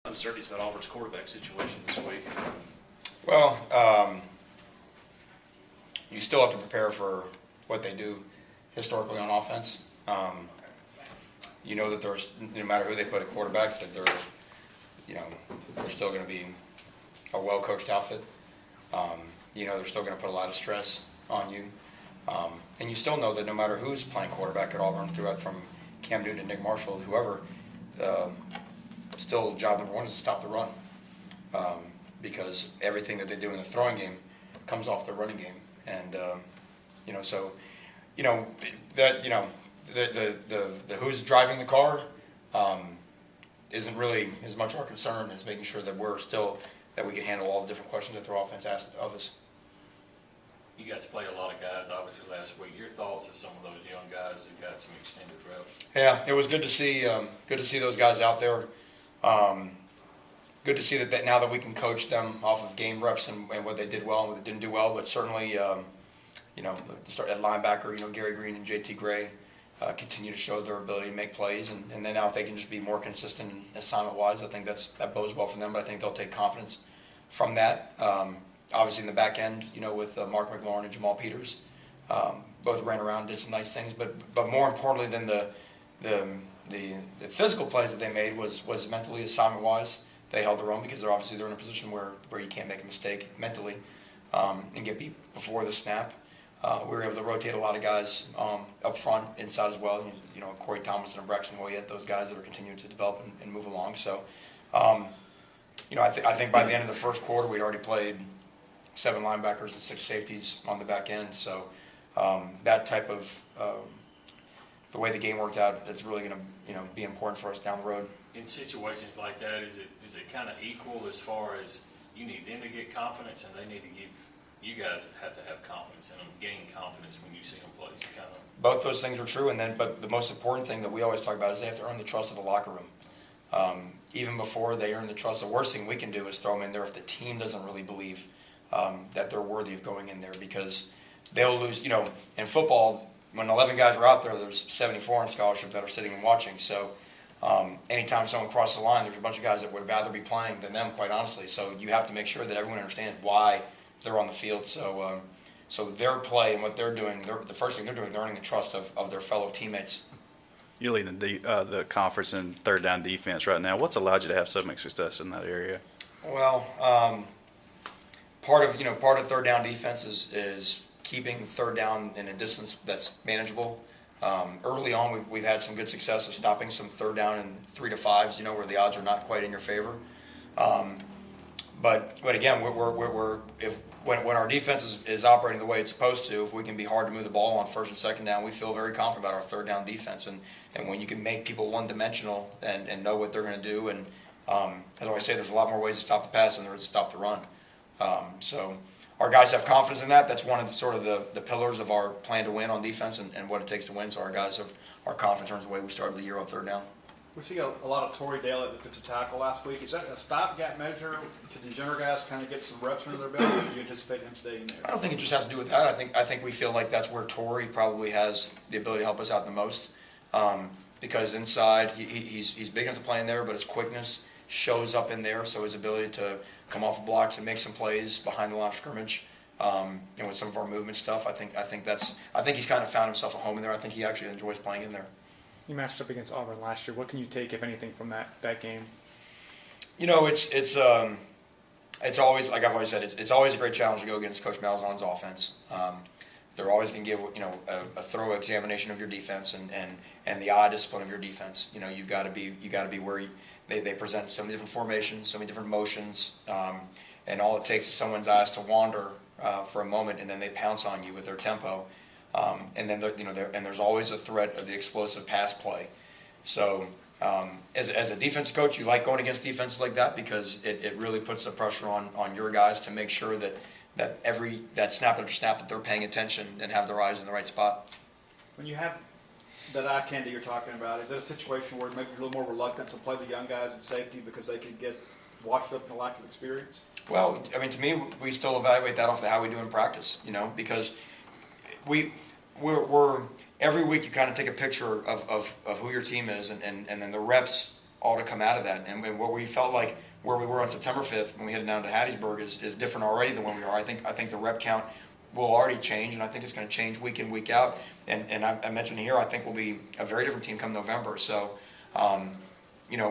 uncertainties about Auburn's quarterback situation this week? Well, you still have to prepare for what they do historically on offense. You know that there's, no matter who they put at quarterback, that they're still going to be a well-coached outfit. They're still going to put a lot of stress on you. And you still know that no matter who's playing quarterback at Auburn, throughout from Cam Newton to Nick Marshall, whoever, still job number one is to stop the run. Because everything that they do in the throwing game comes off the running game. And, the who's driving the car isn't really as much our concern as making sure that that we can handle all the different questions that their offense asks of us. You got to play a lot of guys, obviously, last week. Your thoughts of some of those young guys that got some extended reps? Yeah, it was good to see. Good to see those guys out there. Good to see that now that we can coach them off of game reps and what they did well and what they didn't do well. But certainly, start at linebacker, Gary Green and JT Gray continue to show their ability to make plays, and then now if they can just be more consistent assignment-wise, I think that bodes well for them. But I think they'll take confidence from that. Obviously, in the back end, with Mark McLaurin and Jamal Peters, both ran around, did some nice things. But more importantly than the physical plays that they made was mentally, assignment-wise. They held their own because they're in a position where you can't make a mistake mentally and get beat before the snap. We were able to rotate a lot of guys up front, inside as well. Corey Thomas and Braxton Hoyet, those guys that are continuing to develop and move along. So, I think by the end of the first quarter, we'd already played 7 linebackers and 6 safeties on the back end. So, that type of the way the game worked out, it's really going to be important for us down the road. In situations like that, is it kind of equal as far as you need them to get confidence and they need to give you guys have to have confidence and gain confidence when you see them play? Both those things are true, but the most important thing that we always talk about is they have to earn the trust of the locker room. Even before they earn the trust, the worst thing we can do is throw them in there if the team doesn't really believe that they're worthy of going in there, because they'll lose. In football, when 11 guys are out there, there's 74 in scholarship that are sitting and watching. So anytime someone crosses the line, there's a bunch of guys that would rather be playing than them, quite honestly. So you have to make sure that everyone understands why they're on the field. So their play and what they're doing, the first thing they're doing, they're earning the trust of their fellow teammates. You're leading the conference in third down defense right now. What's allowed you to have so much success in that area? Well, part of third down defense is keeping third down in a distance that's manageable. Early on, we've had some good success of stopping some third down in 3 to 5s, where the odds are not quite in your favor. But again, when our defense is operating the way it's supposed to, if we can be hard to move the ball on first and second down, we feel very confident about our third down defense. And when you can make people one-dimensional and know what they're going to do, and as I always say, there's a lot more ways to stop the pass than there is to stop the run. So our guys have confidence in that. That's one of the pillars of our plan to win on defense and what it takes to win. So our guys are confident in terms of the way we started the year on third down. We see a lot of Torrey Dale at defensive tackle last week. Is that a stopgap measure to these younger guys kind of get some reps under their belt, or do you anticipate him staying there? I don't think it just has to do with that. I think we feel like that's where Torrey probably has the ability to help us out the most, because inside he's big enough to play in there, but his quickness shows up in there. So his ability to come off of blocks and make some plays behind the line of scrimmage, with some of our movement stuff, I think he's kind of found himself a home in there. I think he actually enjoys playing in there. You matched up against Auburn last year. What can you take, if anything, from that game? It's always, like I've always said, it's always a great challenge to go against Coach Malzahn's offense. They're always going to give a thorough examination of your defense and the eye discipline of your defense. You've got to be where they present so many different formations, so many different motions, and all it takes is someone's eyes to wander for a moment, and then they pounce on you with their tempo. And then there's always a threat of the explosive pass play. So as a defense coach, you like going against defenses like that because it really puts the pressure on your guys to make sure that snap after snap that they're paying attention and have their eyes in the right spot. When you have that eye candy you're talking about, is that a situation where maybe you're a little more reluctant to play the young guys in safety because they could get washed up in a lack of experience? Well, to me, we still evaluate that off of how we do in practice, because we're every week you kind of take a picture of who your team is, and then the reps all to come out of that. And what we felt like where we were on September 5th when we headed down to Hattiesburg is different already than where we are. I think the rep count will already change, and I think it's going to change week in, week out. And I mentioned here, I think we'll be a very different team come November. So,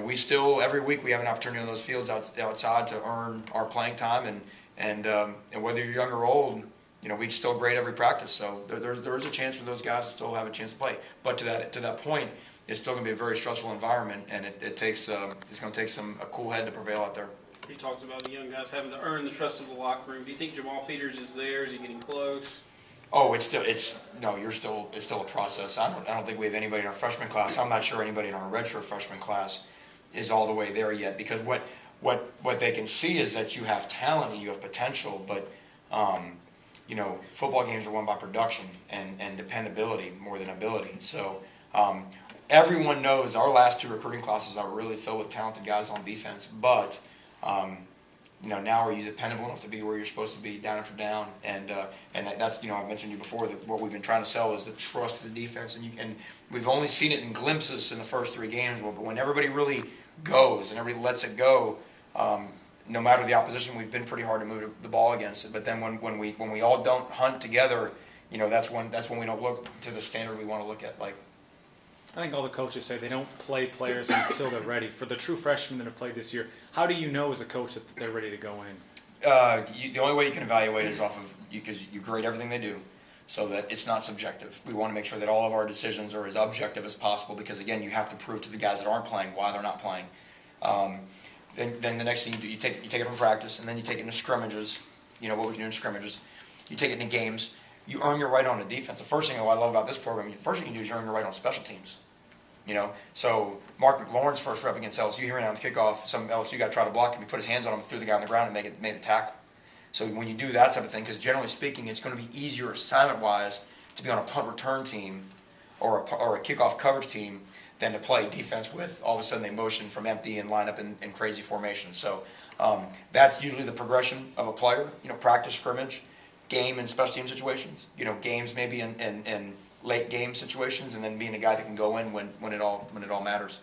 we still, every week we have an opportunity on those fields outside to earn our playing time. And whether you're young or old, we still grade every practice. So there is a chance for those guys to still have a chance to play. But to that point, it's still going to be a very stressful environment, and it's going to take a cool head to prevail out there. You talked about the young guys having to earn the trust of the locker room. Do you think Jamal Peters is there? Is he getting close? Oh, it's still a process. I don't think we have anybody in our freshman class. I'm not sure anybody in our redshirt freshman class is all the way there yet, because what they can see is that you have talent and you have potential, but football games are won by production and dependability more than ability. So everyone knows our last two recruiting classes are really filled with talented guys on defense, but now are you dependable enough to be where you're supposed to be down after down? And that's, I mentioned to you before that what we've been trying to sell is the trust of the defense, and we've only seen it in glimpses in the first 3 games, but when everybody really goes and everybody lets it go, no matter the opposition, we've been pretty hard to move the ball against it. But then when we all don't hunt together, that's when we don't look to the standard we want to look at. Like, I think all the coaches say they don't play players until they're ready. For the true freshmen that have played this year, how do you know as a coach that they're ready to go in? The only way you can evaluate is off of because you grade everything they do, so that it's not subjective. We want to make sure that all of our decisions are as objective as possible, because again, you have to prove to the guys that aren't playing why they're not playing. Then the next thing you do, you take it from practice, and then you take it into scrimmages. What we can do in scrimmages. You take it into games. You earn your right on the defense. The first thing I love about this program, the first thing you do is you earn your right on special teams. So Mark McLaurin's first rep against LSU, he ran out on the kickoff. Some LSU guy tried to block him. He put his hands on him, threw the guy on the ground, and made the tackle. So when you do that type of thing, because generally speaking, it's going to be easier assignment-wise to be on a punt return team or a kickoff coverage team than to play defense with all of a sudden they motion from empty and line up in crazy formation. So that's usually the progression of a player. Practice, scrimmage, game, and special team situations. Games maybe in late game situations, and then being a guy that can go in when it all matters.